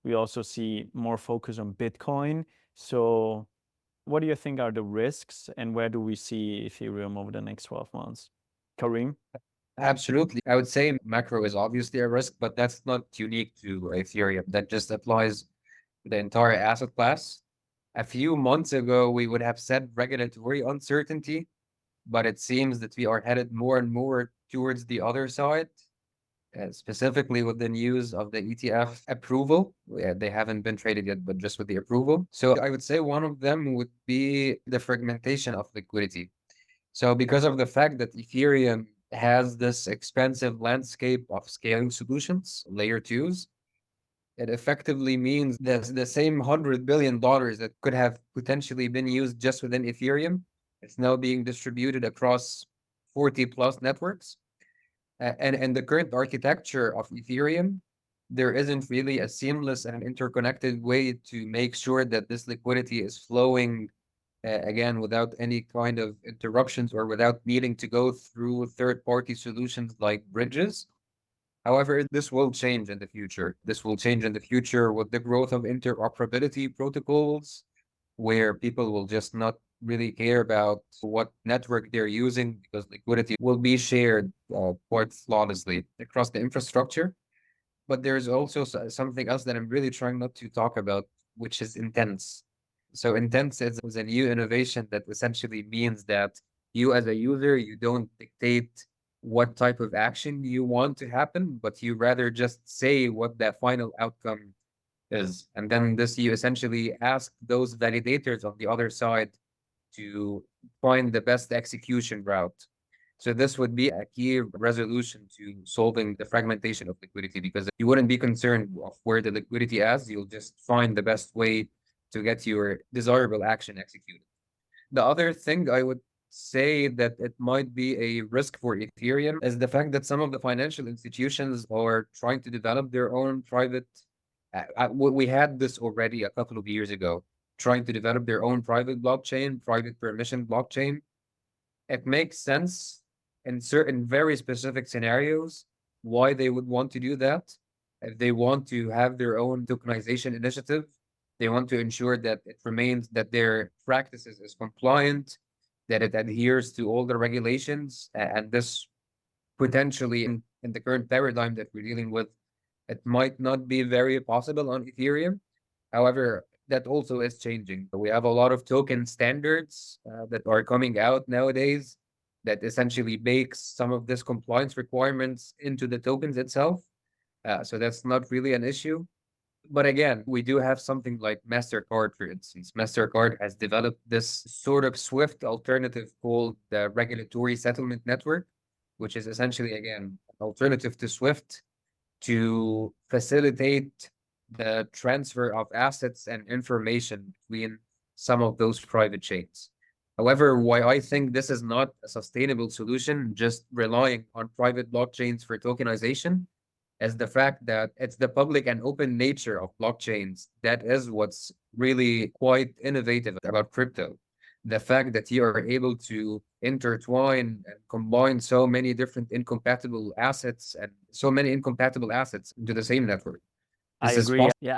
We also see more focus on Bitcoin. So what do you think are the risks, and where do we see Ethereum over the next 12 months? Kareem? Absolutely. I would say macro is obviously a risk, but that's not unique to Ethereum. That just applies to the entire asset class. A few months ago, we would have said regulatory uncertainty, but it seems that we are headed more and more towards the other side, specifically with the news of the ETF approval. They haven't been traded yet, but just with the approval. So I would say one of them would be the fragmentation of liquidity. So because of the fact that Ethereum has this expensive landscape of scaling solutions, layer twos, it effectively means that the same $100 billion that could have potentially been used just within Ethereum, it's now being distributed across 40 plus networks. And the current architecture of Ethereum, there isn't really a seamless and interconnected way to make sure that this liquidity is flowing again without any kind of interruptions or without needing to go through third-party solutions like bridges. However, this will change in the future. This will change in the future with the growth of interoperability protocols, where people will just not really care about what network they're using because liquidity will be shared quite flawlessly across the infrastructure. But there's also something else that I'm really trying not to talk about, which is intense. So intense is a new innovation that essentially means that you as a user, you don't dictate what type of action you want to happen, but you rather just say what the final outcome is. And then this you essentially ask those validators on the other side to find the best execution route. So this would be a key resolution to solving the fragmentation of liquidity because you wouldn't be concerned of where the liquidity is. You'll just find the best way to get your desirable action executed. The other thing I would say that it might be a risk for Ethereum is the fact that some of the financial institutions are trying to develop their own private. We had this already a couple of years ago, trying to develop their own private blockchain, private permission blockchain. It makes sense in certain very specific scenarios why they would want to do that. If they want to have their own tokenization initiative, they want to ensure that it remains that their practices is compliant, that it adheres to all the regulations, and this potentially in the current paradigm that we're dealing with, it might not be very possible on Ethereum. However, that also is changing. We have a lot of token standards that are coming out nowadays that essentially bakes some of this compliance requirements into the tokens itself. So that's not really an issue. But again, we do have something like MasterCard, for instance. MasterCard has developed this sort of Swift alternative called the Regulatory Settlement Network, which is essentially, again, an alternative to Swift to facilitate the transfer of assets and information between some of those private chains. However, why I think this is not a sustainable solution, just relying on private blockchains for tokenization, is the fact that it's the public and open nature of blockchains that is what's really quite innovative about crypto. The fact that you are able to intertwine and combine so many different incompatible assets and so many incompatible assets into the same network. I This is agree. possible. Yeah,